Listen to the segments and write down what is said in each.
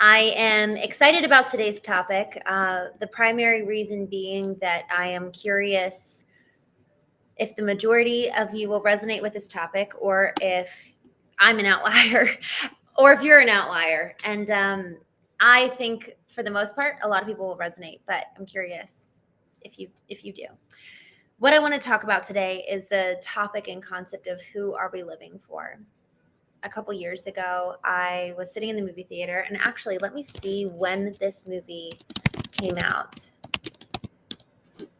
I am excited about today's topic. The primary reason being that I am curious if the majority of you will resonate with this topic, or if I'm an outlier, or if you're an outlier. And I think for the most part, a lot of people will resonate, but I'm curious if you do. What I want to talk about today is the topic and concept of who are we living for? A couple years ago, I was sitting in the movie theater, and actually, let me see when this movie came out.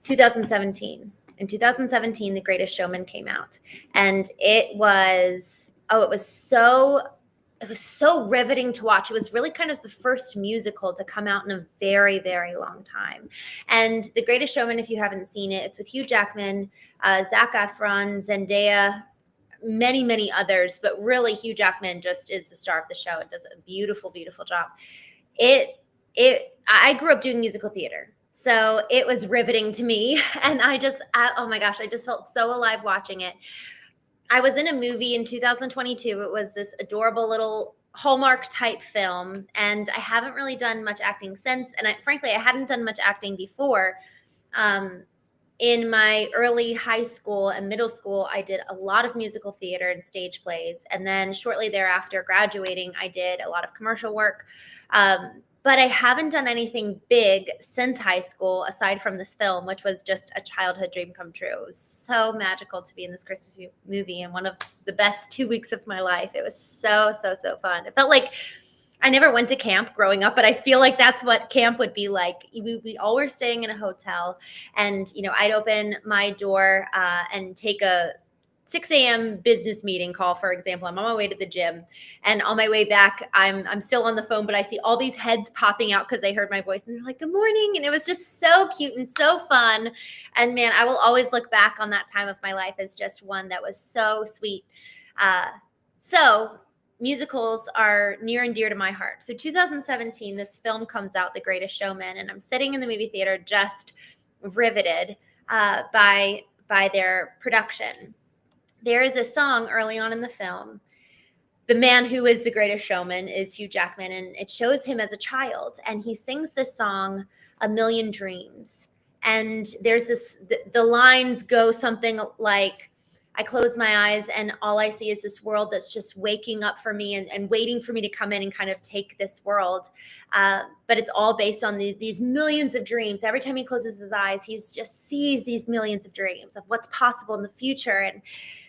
2017. In 2017, The Greatest Showman came out, and it was so riveting to watch. It was really kind of the first musical to come out in a very, very long time. And The Greatest Showman, if you haven't seen it, it's with Hugh Jackman, Zac Efron, Zendaya, many, many others, but really Hugh Jackman just is the star of the show. It does a beautiful, beautiful job. I grew up doing musical theater, so it was riveting to me. And oh my gosh, I just felt so alive watching it. I was in a movie in 2022. It was this adorable little Hallmark type film, and I haven't really done much acting since. And frankly, I hadn't done much acting before. In my early high school and middle school, I did a lot of musical theater and stage plays. And then shortly thereafter, graduating, I did a lot of commercial work. But I haven't done anything big since high school, aside from this film, which was just a childhood dream come true. It was so magical to be in this Christmas movie, and one of the best 2 weeks of my life. It was so, so, so fun. It felt like I never went to camp growing up, but I feel like that's what camp would be like. We all were staying in a hotel, and I'd open my door and take a 6 a.m. business meeting call, for example. I'm on my way to the gym, and on my way back, I'm still on the phone, but I see all these heads popping out because they heard my voice, and they're like, "Good morning," and it was just so cute and so fun. And man, I will always look back on that time of my life as just one that was so sweet. So musicals are near and dear to my heart. So 2017, this film comes out, The Greatest Showman, and I'm sitting in the movie theater just riveted by their production. There is a song early on in the film. The man who is the greatest showman is Hugh Jackman, and it shows him as a child, and he sings this song, "A Million Dreams." And there's the lines go something like, "I close my eyes and all I see is this world that's just waking up for me and waiting for me to come in and kind of take this world." But it's all based on these millions of dreams. Every time he closes his eyes, he just sees these millions of dreams of what's possible in the future. And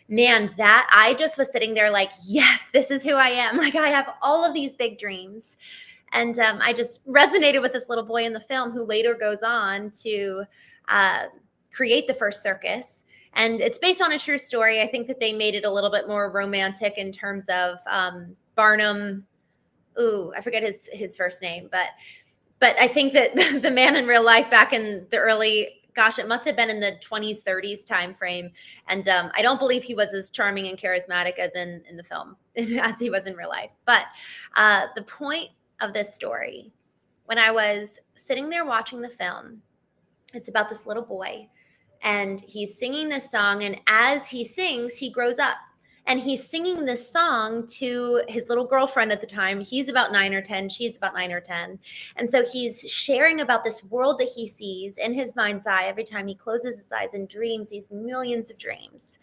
man, that I just was sitting there like, yes, this is who I am. Like, I have all of these big dreams. And I just resonated with this little boy in the film, who later goes on to create the first circus. And it's based on a true story. I think that they made it a little bit more romantic in terms of Barnum. Ooh, I forget his first name, but I think that the man in real life back in the early, gosh, it must have been in the 20s, 30s time frame. And I don't believe he was as charming and charismatic as in the film as he was in real life. But the point of this story, when I was sitting there watching the film, it's about this little boy, and he's singing this song. And as he sings, he grows up. And he's singing this song to his little girlfriend at the time. He's about 9 or 10. She's about 9 or 10. And so he's sharing about this world that he sees in his mind's eye every time he closes his eyes and dreams these millions of dreams.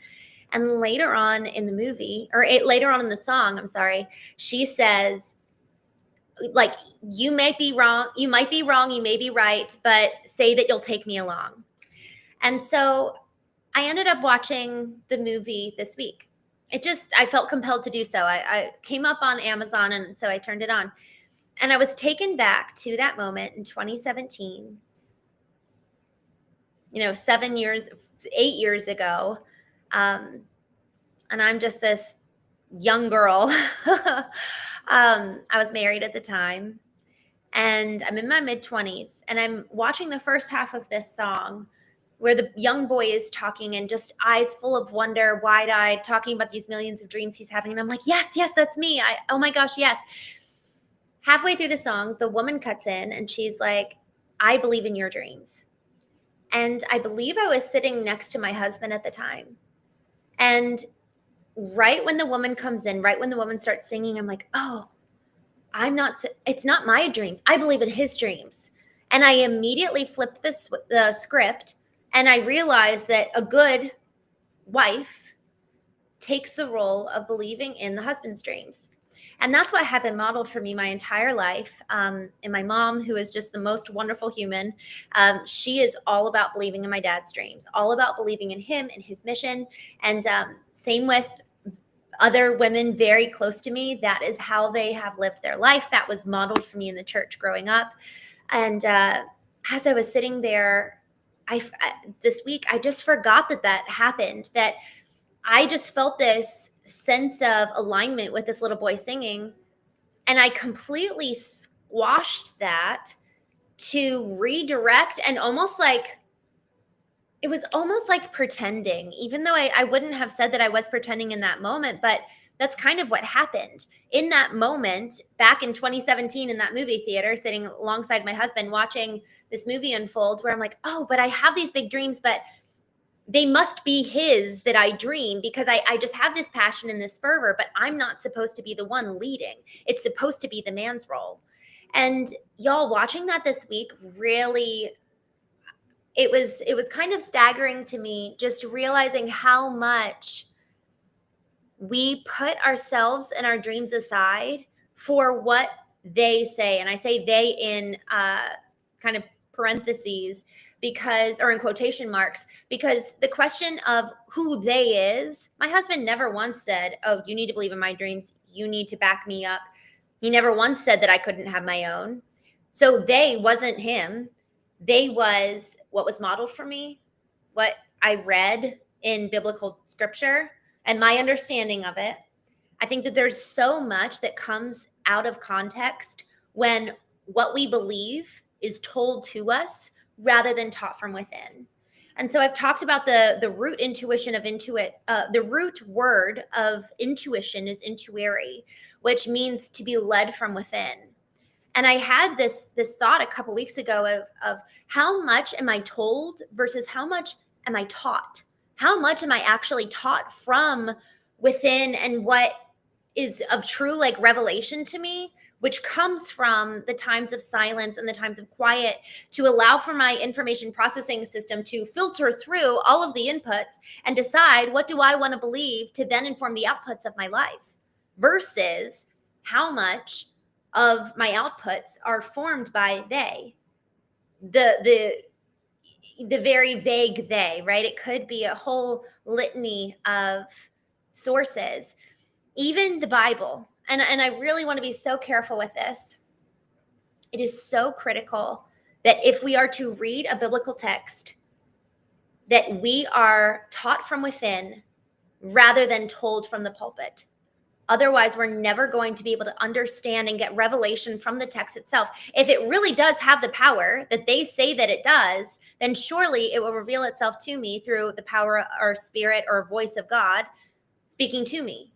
And later on in the movie, or later on in the song, I'm sorry, she says, like, you might be wrong, you may be right, but say that you'll take me along. And so I ended up watching the movie this week. I felt compelled to do so. I came up on Amazon, and so I turned it on. And I was taken back to that moment in 2017, 8 years ago. And I'm just this young girl. I was married at the time, and I'm in my mid-20s, and I'm watching the first half of this song, where the young boy is talking and just eyes full of wonder, wide-eyed, talking about these millions of dreams he's having. And I'm like, yes, that's me. Oh my gosh, yes. Halfway through the song, the woman cuts in and she's like, "I believe in your dreams." And I believe I was sitting next to my husband at the time. And right when the woman comes in, right when the woman starts singing, I'm like, oh, it's not my dreams. I believe in his dreams. And I immediately flipped the script, and I realized that a good wife takes the role of believing in the husband's dreams. And that's what had been modeled for me my entire life. And my mom, who is just the most wonderful human, she is all about believing in my dad's dreams, all about believing in him and his mission. And same with other women very close to me. That is how they have lived their life. That was modeled for me in the church growing up. And as I was sitting there, this week, I just forgot that happened, that I just felt this sense of alignment with this little boy singing. And I completely squashed that to redirect, and it was almost like pretending, even though I wouldn't have said that I was pretending in that moment, but that's kind of what happened. In that moment, back in 2017 in that movie theater, sitting alongside my husband watching this movie unfold, where I'm like, oh, but I have these big dreams, but they must be his that I dream, because I just have this passion and this fervor, but I'm not supposed to be the one leading. It's supposed to be the man's role. And y'all, watching that this week, really, it was kind of staggering to me, just realizing how much we put ourselves and our dreams aside for what they say. And I say they in kind of parentheses, because, or in quotation marks, because the question of who they is, my husband never once said, oh, you need to believe in my dreams, you need to back me up. He never once said that I couldn't have my own. So they wasn't him. They was what was modeled for me, what I read in biblical scripture, and my understanding of it. I think that there's so much that comes out of context when what we believe is told to us rather than taught from within. And so I've talked about the root intuition of the root word of intuition is intuere, which means to be led from within. And I had this thought a couple weeks ago of how much am I told versus how much am I taught? How much am I actually taught from within, and what is of true like revelation to me, which comes from the times of silence and the times of quiet, to allow for my information processing system to filter through all of the inputs and decide what do I want to believe to then inform the outputs of my life, versus how much of my outputs are formed by they, the very vague they, right? It could be a whole litany of sources, even the Bible. And I really want to be so careful with this. It is so critical that if we are to read a biblical text, that we are taught from within rather than told from the pulpit. Otherwise, we're never going to be able to understand and get revelation from the text itself. If it really does have the power that they say that it does, then surely it will reveal itself to me through the power or spirit or voice of God speaking to me.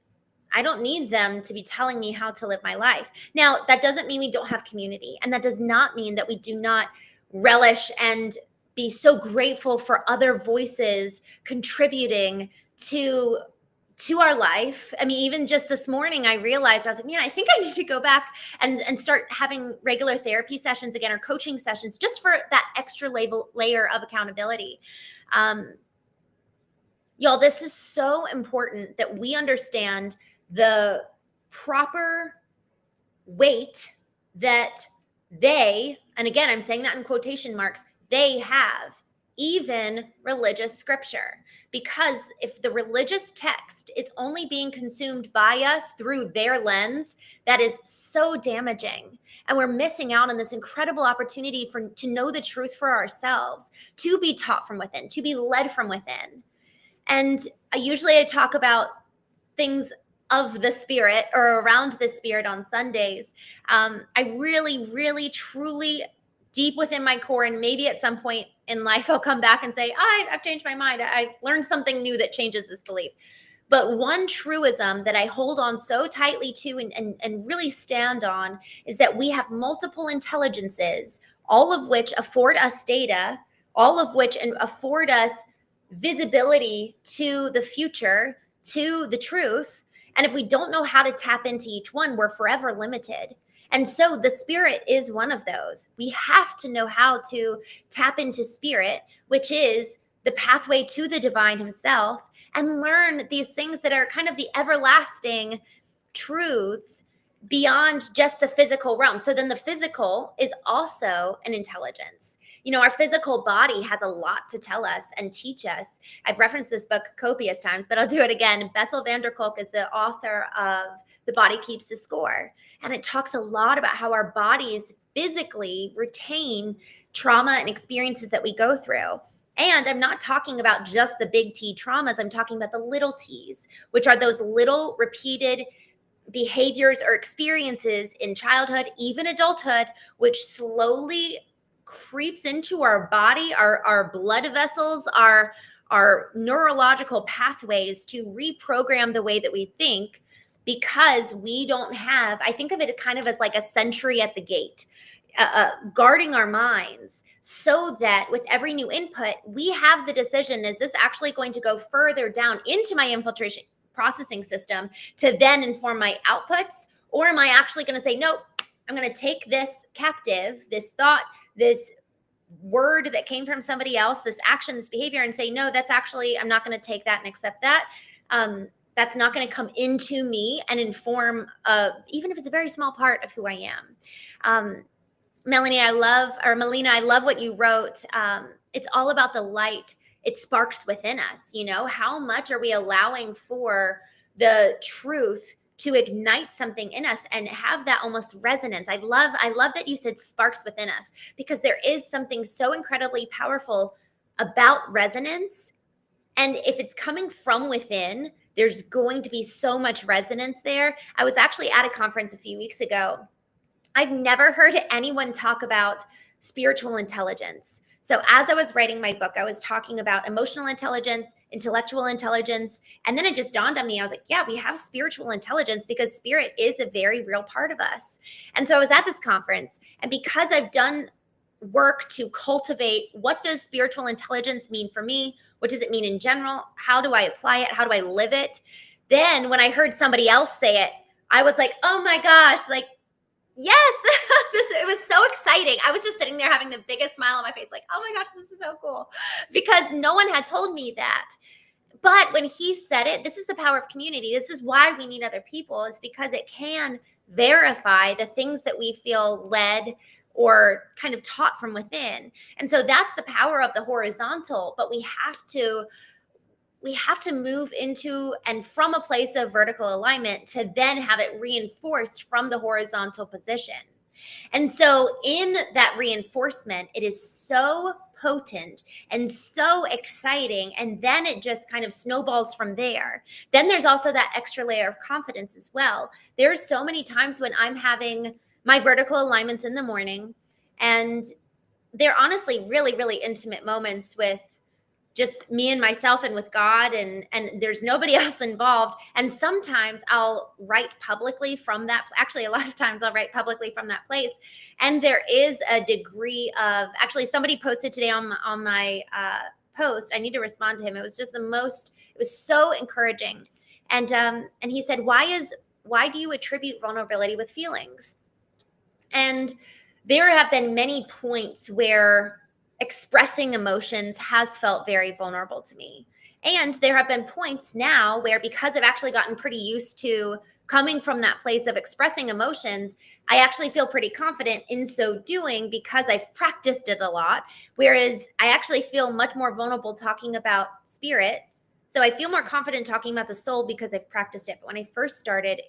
I don't need them to be telling me how to live my life. Now, that doesn't mean we don't have community. And that does not mean that we do not relish and be so grateful for other voices contributing to our life. I mean, even just this morning, I realized, I was like, man, I think I need to go back and start having regular therapy sessions again, or coaching sessions, just for that extra layer of accountability. Y'all, this is so important that we understand the proper weight that they, and again, I'm saying that in quotation marks, they have, even religious scripture. Because if the religious text is only being consumed by us through their lens, that is so damaging. And we're missing out on this incredible opportunity to know the truth for ourselves, to be taught from within, to be led from within. And I talk about things of the Spirit or around the Spirit on Sundays. I really, really, truly, deep within my core, and maybe at some point in life I'll come back and say, I've changed my mind. I've learned something new that changes this belief. But one truism that I hold on so tightly to and really stand on is that we have multiple intelligences, all of which afford us data, all of which afford us visibility to the future, to the truth. And if we don't know how to tap into each one, we're forever limited. And so the spirit is one of those. We have to know how to tap into spirit, which is the pathway to the divine himself, and learn these things that are kind of the everlasting truths beyond just the physical realm. So then the physical is also an intelligence. Our physical body has a lot to tell us and teach us. I've referenced this book copious times, but I'll do it again. Bessel van der Kolk is the author of The Body Keeps the Score. And it talks a lot about how our bodies physically retain trauma and experiences that we go through. And I'm not talking about just the big T traumas. I'm talking about the little T's, which are those little repeated behaviors or experiences in childhood, even adulthood, which slowly creeps into our body, our blood vessels, our neurological pathways to reprogram the way that we think, because we don't have, I think of it kind of as like a sentry at the gate, guarding our minds, so that with every new input, we have the decision, is this actually going to go further down into my infiltration processing system to then inform my outputs? Or am I actually going to say, nope, I'm going to take this captive, this thought, this word that came from somebody else, this action, this behavior, and say, no, that's actually, I'm not going to take that and accept that. That's not going to come into me and inform, even if it's a very small part of who I am. Melina, I love what you wrote. It's all about the light it sparks within us. How much are we allowing for the truth to ignite something in us and have that almost resonance? I love that you said sparks within us, because there is something so incredibly powerful about resonance. And if it's coming from within, there's going to be so much resonance there. I was actually at a conference a few weeks ago. I've never heard anyone talk about spiritual intelligence. So as I was writing my book, I was talking about emotional intelligence, intellectual intelligence, and then it just dawned on me. I was like, yeah, we have spiritual intelligence, because spirit is a very real part of us. And so I was at this conference, and because I've done work to cultivate what does spiritual intelligence mean for me, what does it mean in general, how do I apply it, how do I live it, then when I heard somebody else say it, I was like, oh my gosh, like, yes, it was so exciting. I was just sitting there having the biggest smile on my face, like, oh my gosh, this is so cool, because no one had told me that. But when he said it, this is the power of community. This is why we need other people. It's because it can verify the things that we feel led or kind of taught from within. And so that's the power of the horizontal, but we have to move into and from a place of vertical alignment to then have it reinforced from the horizontal position. And so in that reinforcement, it is so potent and so exciting. And then it just kind of snowballs from there. Then there's also that extra layer of confidence as well. There's so many times when I'm having my vertical alignments in the morning, and they're honestly really, really intimate moments with just me and myself and with God, and there's nobody else involved. And sometimes I'll write publicly from that. Actually, a lot of times I'll write publicly from that place. And there is a degree of, actually somebody posted today on my post. I need to respond to him. It was just it was so encouraging. And he said, why do you attribute vulnerability with feelings? And there have been many points where expressing emotions has felt very vulnerable to me. And there have been points now where, because I've actually gotten pretty used to coming from that place of expressing emotions, I actually feel pretty confident in so doing because I've practiced it a lot. Whereas I actually feel much more vulnerable talking about spirit. So I feel more confident talking about the soul because I've practiced it. But when I first started,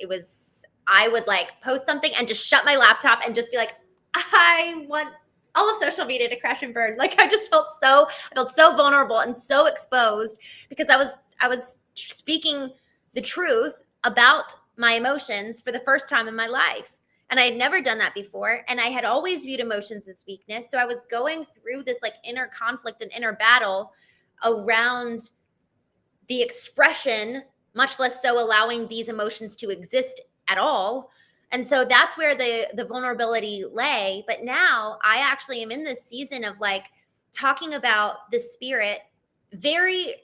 I would like post something and just shut my laptop and just be like, I want all of social media to crash and burn. Like I felt so vulnerable and so exposed because I was speaking the truth about my emotions for the first time in my life. And I had never done that before. And I had always viewed emotions as weakness. So I was going through this like inner conflict and inner battle around the expression, much less so allowing these emotions to exist at all. And so that's where the vulnerability lay. But now I actually am in this season of like talking about the spirit very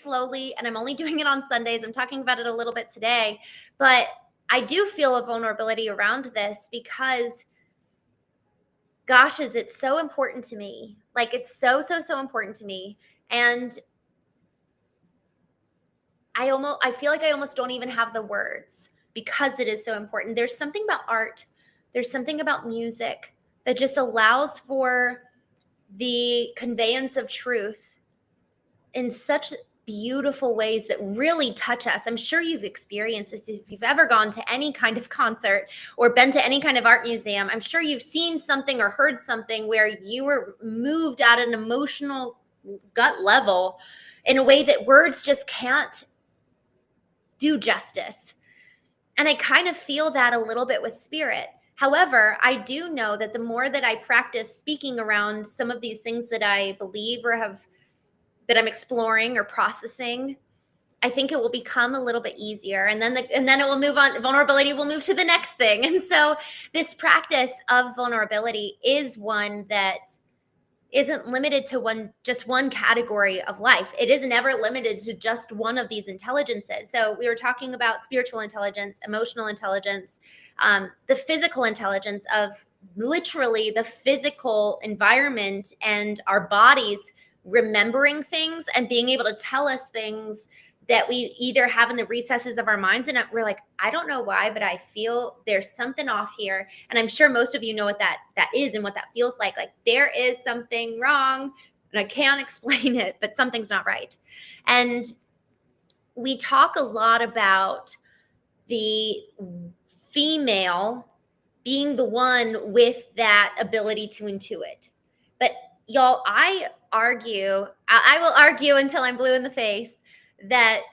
slowly. And I'm only doing it on Sundays. I'm talking about it a little bit today, but I do feel a vulnerability around this because, gosh, is it so important to me. Like, it's so, so, so important to me. And I feel like I almost don't even have the words because it is so important. There's something about art, there's something about music that just allows for the conveyance of truth in such beautiful ways that really touch us. I'm sure you've experienced this if you've ever gone to any kind of concert or been to any kind of art museum. I'm sure you've seen something or heard something where you were moved at an emotional gut level in a way that words just can't do justice. And I kind of feel that a little bit with spirit. However, I do know that the more that I practice speaking around some of these things that I believe or have that I'm exploring or processing, I think it will become a little bit easier. And then it will move on. Vulnerability will move to the next thing. And so this practice of vulnerability is one that isn't limited to just one category of life. It isn't ever limited to just one of these intelligences. So we were talking about spiritual intelligence, emotional intelligence, the physical intelligence of literally the physical environment and our bodies remembering things and being able to tell us things that we either have in the recesses of our minds and we're like, I don't know why, but I feel there's something off here. And I'm sure most of you know what that is and what that feels like. Like there is something wrong and I can't explain it, but something's not right. And we talk a lot about the female being the one with that ability to intuit. But y'all, I will argue until I'm blue in the face that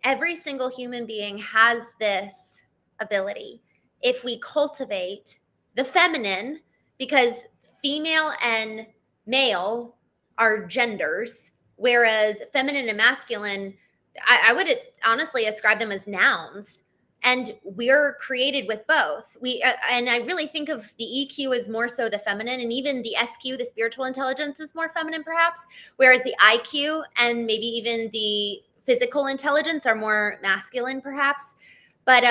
every single human being has this ability if we cultivate the feminine, because female and male are genders, whereas feminine and masculine, I would honestly ascribe them as nouns. And we're created with both. And I really think of the EQ as more so the feminine, and even the SQ, the spiritual intelligence, is more feminine perhaps, whereas the IQ and maybe even the physical intelligence are more masculine perhaps. But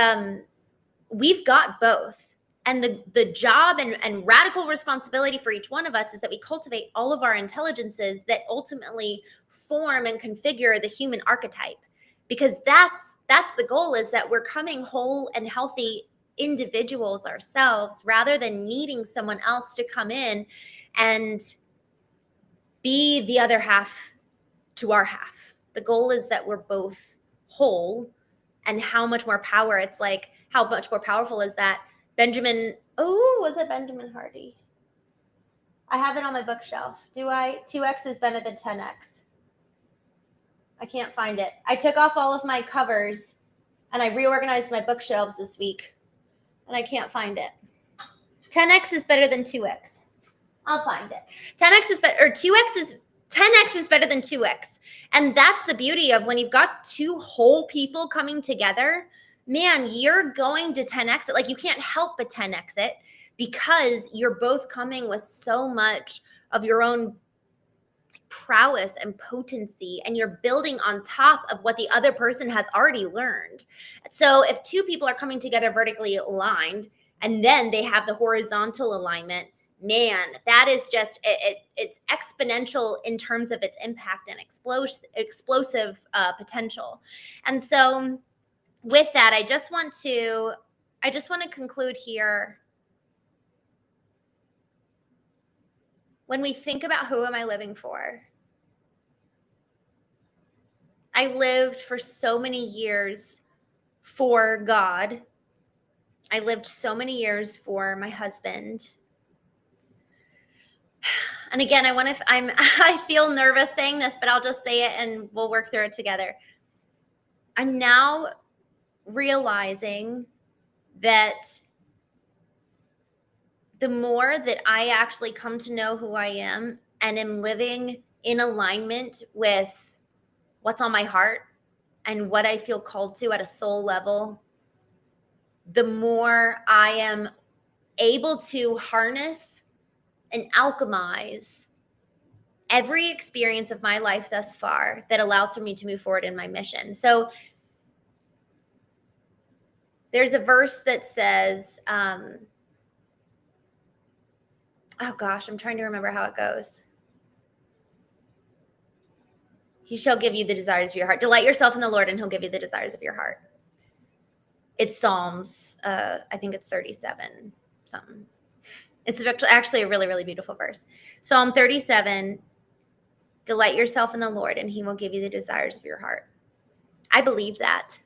we've got both. And the job and radical responsibility for each one of us is that we cultivate all of our intelligences that ultimately form and configure the human archetype, because that's the goal, is that we're coming whole and healthy individuals ourselves rather than needing someone else to come in and be the other half to our half. The goal is that we're both whole. And how much more power, it's like, how much more powerful is that? Was it Benjamin Hardy? I have it on my bookshelf. 2x is better than 10x. I can't find it. I took off all of my covers and I reorganized my bookshelves this week and I can't find it. 10x is better than 2x. I'll find it. 10x is better, or 10x is better than 2x. And that's the beauty of when you've got two whole people coming together, man, you're going to 10x it. Like you can't help but 10x it because you're both coming with so much of your own prowess and potency, and you're building on top of what the other person has already learned. So if two people are coming together vertically aligned and then they have the horizontal alignment, man, that is just it's exponential in terms of its impact and explosive potential. And so with that, I just want to conclude here. When we think about who am I living for, I lived for so many years for God. I lived so many years for my husband. And again, I feel nervous saying this, but I'll just say it and we'll work through it together. I'm now realizing that the more that I actually come to know who I am and am living in alignment with what's on my heart and what I feel called to at a soul level, the more I am able to harness and alchemize every experience of my life thus far that allows for me to move forward in my mission. So There's a verse that says, oh gosh, I'm trying to remember how it goes. He shall give you the desires of your heart. Delight yourself in the Lord and he'll give you the desires of your heart. It's Psalms, I think it's 37 something. It's actually a really, really beautiful verse. Psalm 37, delight yourself in the Lord and he will give you the desires of your heart. I believe that.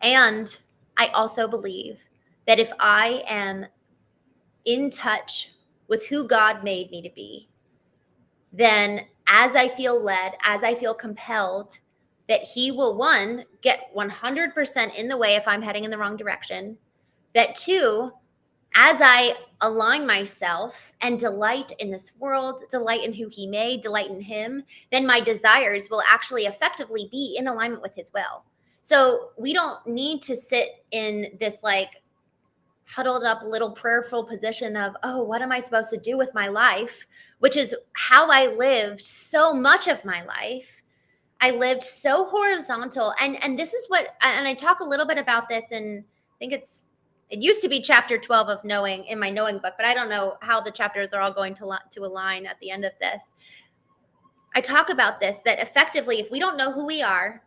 And I also believe that if I am in touch with who God made me to be, then as I feel led, as I feel compelled, that he will, one, get 100% in the way if I'm heading in the wrong direction. That two, as I align myself and delight in this world, delight in who he made, delight in him, then my desires will actually effectively be in alignment with his will. So we don't need to sit in this like huddled up little prayerful position of, oh, what am I supposed to do with my life? Which is how I lived so much of my life. I lived so horizontal. And this is what, and I talk a little bit about this, and I think it used to be chapter 12 of Knowing in my Knowing book, but I don't know how the chapters are all going to align at the end of this. I talk about this, that effectively, if we don't know who we are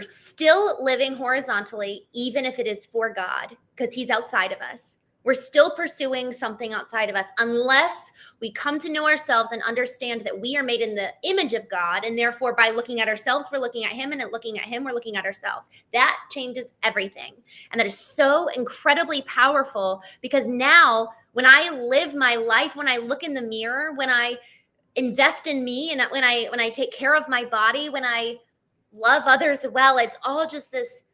still living horizontally, even if it is for God, because he's outside of us. We're still pursuing something outside of us unless we come to know ourselves and understand that we are made in the image of God. And therefore, by looking at ourselves, we're looking at him, and looking at him, we're looking at ourselves. That changes everything. And that is so incredibly powerful, because now when I live my life, when I look in the mirror, when I invest in me, and when I take care of my body, when I love others well, it's all just this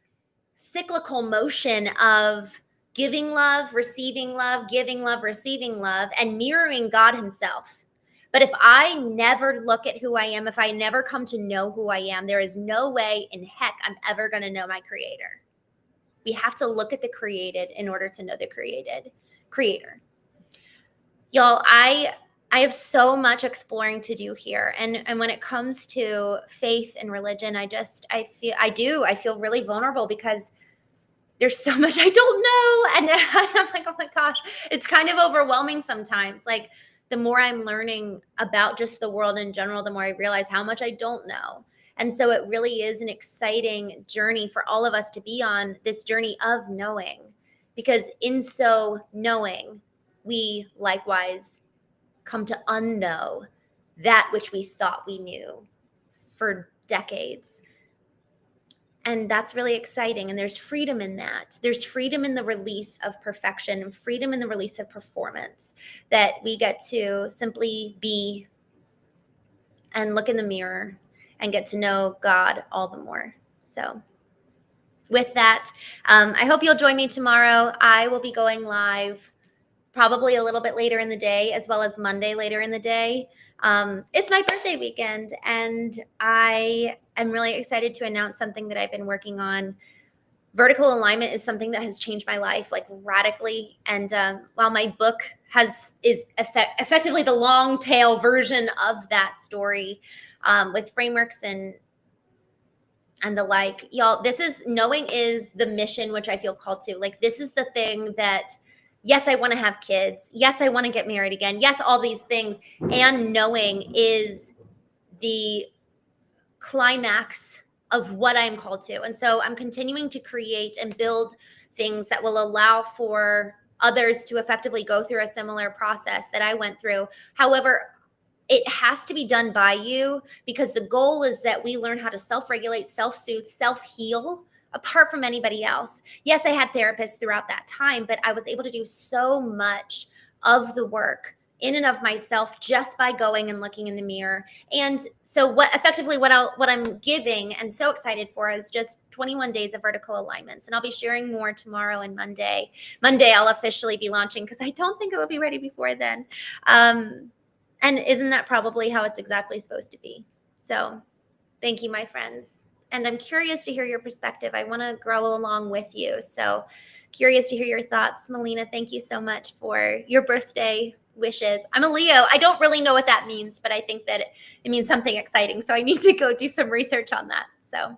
cyclical motion of giving love, receiving love, giving love, receiving love, and mirroring God himself. But if I never look at who I am, if I never come to know who I am, there is no way in heck I'm ever going to know my creator. We have to look at the created in order to know the creator. Y'all, I have so much exploring to do here. And when it comes to faith and religion, I feel really vulnerable, because there's so much I don't know. And I'm like, oh my gosh, it's kind of overwhelming sometimes. Like, the more I'm learning about just the world in general, the more I realize how much I don't know. And so it really is an exciting journey for all of us to be on, this journey of knowing, because in so knowing, we likewise come to unknow that which we thought we knew for decades. And that's really exciting. And there's freedom in that. There's freedom in the release of perfection, and freedom in the release of performance, that we get to simply be and look in the mirror and get to know God all the more. So with that, I hope you'll join me tomorrow. I will be going live probably a little bit later in the day, as well as Monday later in the day. It's my birthday weekend, and I am really excited to announce something that I've been working on. Vertical alignment is something that has changed my life, like, radically. And while my book is effectively the long tail version of that story, with frameworks and the like, y'all, knowing is the mission which I feel called to. Like, this is the thing that, yes, I want to have kids. Yes, I want to get married again. Yes, all these things. And knowing is the climax of what I'm called to. And so I'm continuing to create and build things that will allow for others to effectively go through a similar process that I went through. However, it has to be done by you, because the goal is that we learn how to self-regulate, self-soothe, self-heal apart from anybody else. Yes, I had therapists throughout that time, but I was able to do so much of the work in and of myself just by going and looking in the mirror. And so what I'm giving and so excited for is just 21 days of vertical alignments. And I'll be sharing more tomorrow and Monday. Monday, I'll officially be launching, because I don't think it will be ready before then. And isn't that probably how it's exactly supposed to be? So thank you, my friends. And I'm curious to hear your perspective. I want to grow along with you. So curious to hear your thoughts. Melina, thank you so much for your birthday wishes. I'm a Leo. I don't really know what that means, but I think that it means something exciting. So I need to go do some research on that. So thank